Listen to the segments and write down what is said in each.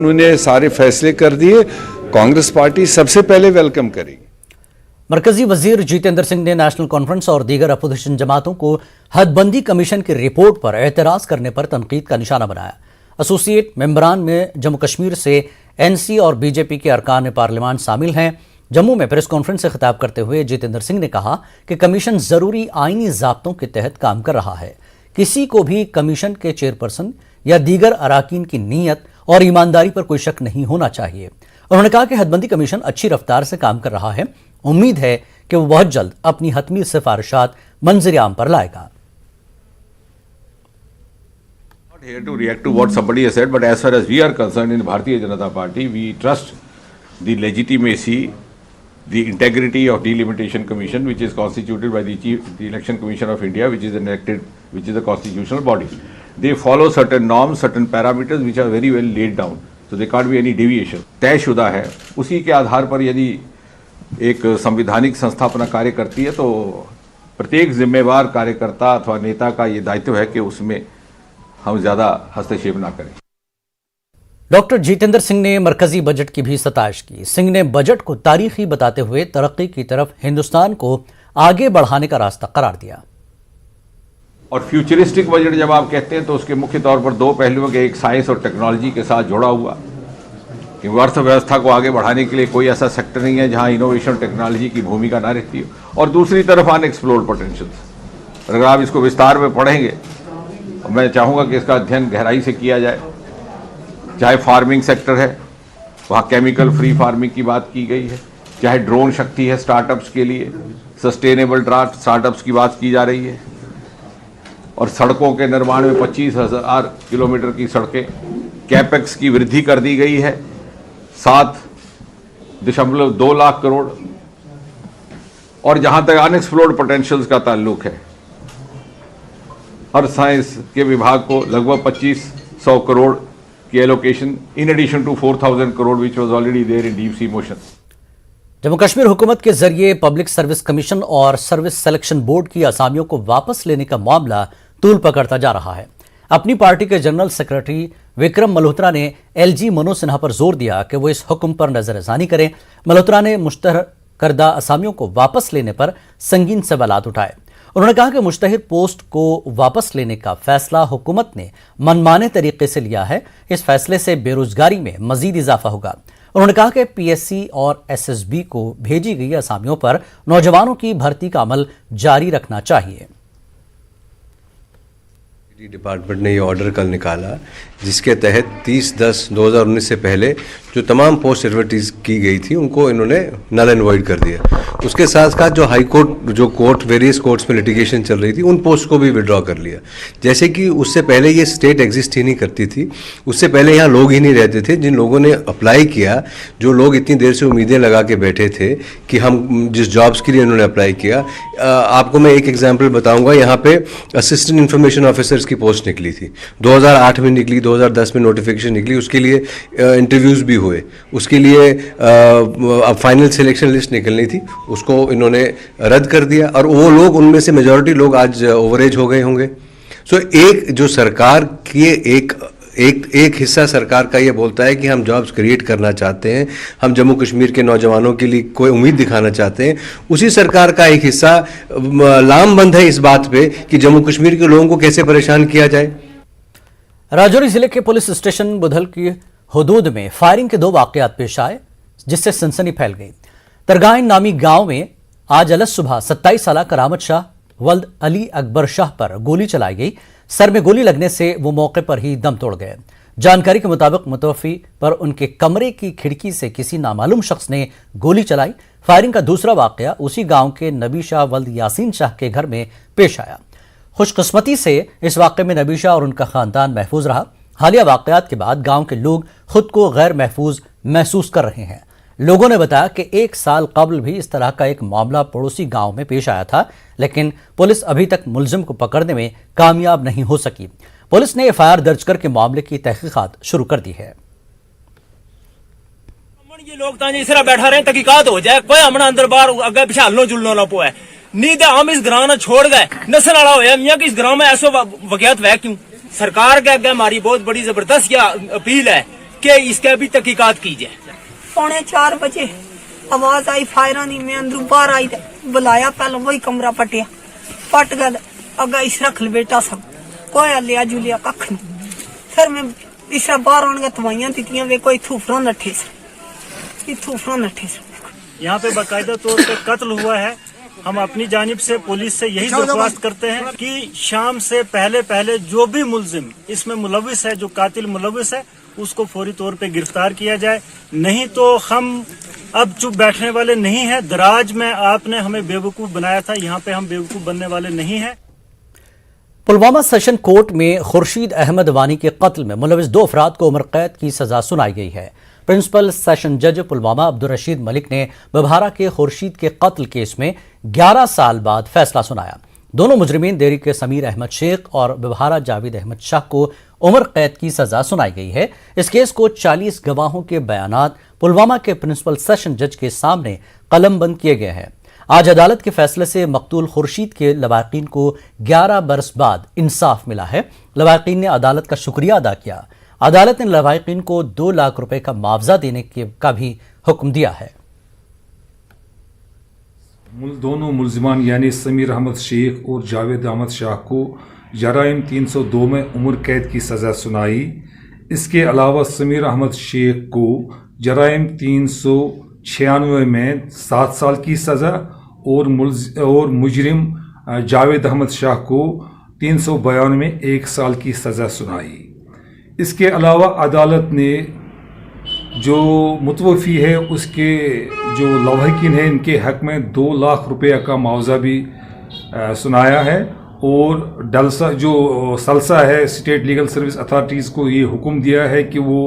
उन्होंने सारे फैसले कर दिए, कांग्रेस पार्टी सबसे पहले वेलकम करेगी। मरकजी वजीर जितेंद्र सिंह ने नेशनल कॉन्फ्रेंस और दीगर अपोजिशन जमातों को हदबंदी कमीशन की रिपोर्ट पर एतराज करने पर तनकीद का निशाना बनाया। एसोसिएट मेंबरान में जम्मू कश्मीर से एनसी और बीजेपी के अरकान पार्लियामान शामिल हैं। जम्मू में प्रेस कॉन्फ्रेंस से खिताब करते हुए जितेंद्र सिंह ने कहा कि कमीशन जरूरी आईनी ज़ाब्तों के तहत काम कर रहा है। किसी को भी कमीशन के चेयरपर्सन या दीगर अराकीन की नीयत और ईमानदारी पर कोई शक नहीं होना चाहिए। उन्होंने कहा कि हदबंदी कमीशन अच्छी रफ्तार से काम कर रहा है। उम्मीद है कि वो बहुत जल्द अपनी हतमी सिफारिशात मंजर आम पर लाएगा। Not here to react to what somebody has said, but as far as we are concerned in Bharatiya Janata Party, we trust the legitimacy, the integrity of Delimitation Commission, which is constituted by the Election Commission of India, which is elected, which is a constitutional body. They follow certain norms, certain parameters which are very well laid down, so there can't be any deviation. तयशुदा है, उसी के आधार पर यदि एक संवैधानिक संस्था अपना कार्य करती है तो प्रत्येक जिम्मेवार कार्यकर्ता अथवा नेता का ये दायित्व है कि उसमें हम ज्यादा हस्तक्षेप ना करें। डॉक्टर जितेंद्र सिंह ने मरकजी बजट की भी सताइश की। सिंह ने बजट को तारीखी बताते हुए तरक्की की तरफ हिंदुस्तान को आगे बढ़ाने का रास्ता करार दिया। और फ्यूचरिस्टिक बजट जब आप कहते हैं तो उसके मुख्य तौर पर दो पहलुओं के, एक साइंस और टेक्नोलॉजी के साथ जुड़ा हुआ कि अर्थव्यवस्था को आगे बढ़ाने के लिए कोई ऐसा सेक्टर नहीं है जहां इनोवेशन टेक्नोलॉजी की भूमिका ना रहती हो, और दूसरी तरफ अनएक्सप्लोर्ड पोटेंशियल्स। अगर आप इसको विस्तार में पढ़ेंगे, मैं चाहूँगा कि इसका अध्ययन गहराई से किया जाए। चाहे फार्मिंग सेक्टर है, वहाँ केमिकल फ्री फार्मिंग की बात की गई है, चाहे ड्रोन शक्ति है स्टार्टअप्स के लिए, सस्टेनेबल स्टार्टअप्स की बात की जा रही है, और सड़कों के निर्माण में 25,000 किलोमीटर की सड़कें, कैपेक्स की वृद्धि कर दी गई है 7.2 लाख करोड़। और जहां तक अनएक्सप्लोर्ड पोटेंशियल्स का ताल्लुक है, हर साइंस के विभाग को लगभग 2500 करोड़ की allocation in addition to 4,000 crore which was already there in deep sea motion. Jammu Kashmir हुकूमत के जरिए पब्लिक सर्विस कमीशन और सर्विस सिलेक्शन बोर्ड की असामियों को वापस लेने का मामला तूल पकड़ता जा रहा है। अपनी पार्टी के जनरल सेक्रेटरी विक्रम मल्होत्रा ने एलजी मनोज सिन्हा पर जोर दिया कि वो इस हुक्म पर नजरसानी करें। मल्होत्रा ने मुश्तहर करदा असामियों को वापस लेने पर संगीन सवालात उठाए। उन्होंने कहा कि मुश्तहिर पोस्ट को वापस लेने का फैसला हुकूमत ने मनमाने तरीके से लिया है। इस फैसले से बेरोजगारी में मजीद इजाफा होगा। उन्होंने कहा कि पीएससी और एसएसबी को भेजी गई असामियों पर नौजवानों की भर्ती का अमल जारी रखना चाहिए। डिपार्टमेंट ने ये ऑर्डर कल निकाला जिसके तहत 30/10/2019 से पहले जो तमाम पोस्ट एडवर्टीज की गई थी उनको इन्होंने नल एंड वॉइड कर दिया। उसके साथ साथ जो हाई कोर्ट जो कोर्ट वेरियस कोर्ट्स में लिटिगेशन चल रही थी उन पोस्ट को भी विड्रॉ कर लिया। जैसे कि उससे पहले ये स्टेट एग्जिस्ट ही नहीं करती थी, उससे पहले यहाँ लोग ही नहीं रहते थे। जिन लोगों ने अप्लाई किया, जो लोग इतनी देर से उम्मीदें लगा के बैठे थे कि हम जिस जॉब्स के लिए उन्होंने अप्लाई किया, आपको मैं एक एग्जाम्पल बताऊँगा। यहाँ पे असिस्टेंट इन्फॉर्मेशन ऑफिसर्स की पोस्ट निकली थी, 2008 में निकली, 2010 में नोटिफिकेशन निकली, उसके लिए इंटरव्यूज़ भी हुए, उसके लिए अब फाइनल सिलेक्शन लिस्ट निकलनी थी, उसको इन्होंने रद्द कर दिया। और वो लोग, उनमें से मेजॉरिटी लोग आज ओवरेज हो गए होंगे। सो एक जो सरकार की एक हिस्सा सरकार का ये बोलता है कि हम जॉब्स क्रिएट करना चाहते हैं, हम जम्मू कश्मीर के नौजवानों के लिए कोई उम्मीद दिखाना चाहते हैं। उसी सरकार का एक हिस्सा लामबंद है इस बात पे कि जम्मू कश्मीर के लोगों को कैसे परेशान किया जाए। राजौरी जिले के पुलिस स्टेशन बुधल की हुदूद में फायरिंग के 2 वाकयात पेश आए जिससे सनसनी फैल गई। तरगाइन नामी गांव में आज अलग सुबह 27 साल करामत शाह वल्द अली अकबर शाह पर गोली चलाई गई। सर में गोली लगने से वो मौके पर ही दम तोड़ गए। जानकारी के मुताबिक मुतवफ़ी पर उनके कमरे की खिड़की से किसी नामालूम शख्स ने गोली चलाई। फायरिंग का दूसरा वाकया उसी गांव के नबी शाह वल्द यासीन शाह के घर में पेश आया। खुशकिस्मती से इस वाक़े में नबी शाह और उनका खानदान महफूज रहा। हालिया वाक़यात के बाद गांव के लोग खुद को गैर महफूज महसूस कर रहे हैं। लोगों ने बताया कि 1 साल कबल भी इस तरह का एक मामला पड़ोसी गांव में पेश आया था, लेकिन पुलिस अभी तक मुलजिम को पकड़ने में कामयाब नहीं हो सकी। पुलिस ने एफआईआर दर्ज करके मामले की तहकीकात शुरू कर दी है। ये लोग इस तरह बैठा रहे तहकीकात हो जाए, कोई हमने अंदर बाहर अगर पिछा हलनो जुलनो ना पोए नहीं तो हम इस ग्रां छोड़ गए नस्ल वाला होया मियां कि इस ग्रां में ऐसा वाकयात वह क्यों। सरकार के अगे हमारी बहुत बड़ी जबरदस्त अपील है कि इसका भी तहकीकात की जाए। 3:45 बजे आवाज आई फायरां दी, मैं अंदरों बाहर आई ते बुलाया, पहले वही कमरा पटिया, पट गया अगा इस रख बेटा सब कोई लिया जुलिया कख नहीं। फिर मैं इस बाहर आने दवाइयां दित्तियां, वे कोई थूफरा नठे से थूफरा नठे से। यहाँ पे बाकायदा तौर पे कत्ल हुआ है। हम अपनी जानिब से पुलिस से यही दरख्वास्त करते हैं कि शाम से पहले पहले जो भी मुलजिम इसमें मुलविस है, जो कातिल मुलविस है, उसको फौरी तौर पे गिरफ्तार किया जाए। नहीं तो हम अब चुप बैठने वाले नहीं हैं। दराज में आपने हमें बेवकूफ़ बनाया था, यहाँ पे हम बेवकूफ़ बनने वाले नहीं हैं। पुलवामा सेशन कोर्ट में खुर्शीद अहमद वानी के कत्ल में मुलविस 2 अफराद को उम्र कैद की सजा सुनाई गई है। प्रिंसिपल सेशन जज पुलवामा अब्दुल रशीद मलिक ने बभारा के खुर्शीद के कत्ल केस में 11 साल बाद फैसला सुनाया। दोनों मुजरिमीन देरी के समीर अहमद शेख और बभारा जावेद अहमद शाह को उम्र कैद की सजा सुनाई गई है। इस केस को 40 गवाहों के बयानात पुलवामा के प्रिंसिपल सेशन जज के सामने कलमबंद किए गए हैं। आज अदालत के फैसले से मकतूल खुर्शीद के लवाकिन को 11 बरस बाद इंसाफ मिला है। लवाकिन ने अदालत का शुक्रिया अदा किया। अदालत ने लवाकिन को 2 लाख रुपए का मुआवजा देने का भी हुक्म दिया है। दोनों मुलजिमान यानी समीर अहमद शेख और जावेद अहमद शाह को जराइम 302 में उम्र कैद की सज़ा सुनाई। इसके अलावा समीर अहमद शेख को जराइम 396 में 7 साल की सज़ा और मुजरिम जावेद अहमद शाह को 392 में 1 साल की सज़ा सुनाई। इसके अलावा अदालत ने जो मुतवफ़ी है उसके जो लवाहिकीन है इनके हक में 2 लाख रुपये का मुआवजा भी सुनाया है। और डलसा जो सलसा है स्टेट लीगल सर्विस अथॉरिटीज़ को ये हुक्म दिया है कि वो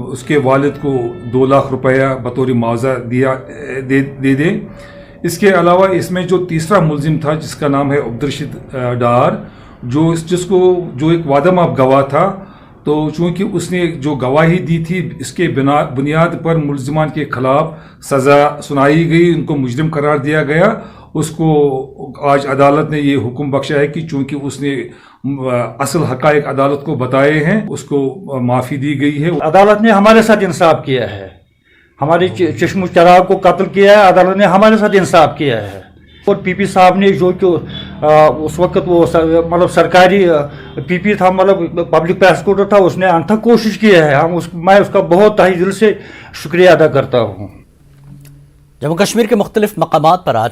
उसके वालिद को 2 लाख रुपया बतौर मुआवजा दे दे। इसके अलावा इसमें जो तीसरा मुलजिम था जिसका नाम है अब्दुलरशीद डार, जो एक वादमाप गवाह था, तो चूँकि उसने जो गवाही दी थी इसके बुनियाद पर मुलजिमान के खिलाफ सज़ा सुनाई गई, उनको मुजरिम करार दिया गया। उसको आज अदालत ने ये हुक्म बख्शा है कि चूँकि उसने असल हक़ाइक़ अदालत को बताए हैं, उसको माफ़ी दी गई है। अदालत ने हमारे साथ इंसाफ किया है, हमारे चश्मो चराग को कत्ल किया है, अदालत ने हमारे साथ इंसाफ किया है। और पीपी साहब ने जो उस वक्त वो मतलब सरकारी पीपी था, मतलब पब्लिक प्रोसिक्यूटर था, उसने अनथक कोशिश की है। मैं उसका बहुत तहे दिल से शुक्रिया अदा करता हूँ। जम्मू कश्मीर के मुख्तलिफ मकामात पर आज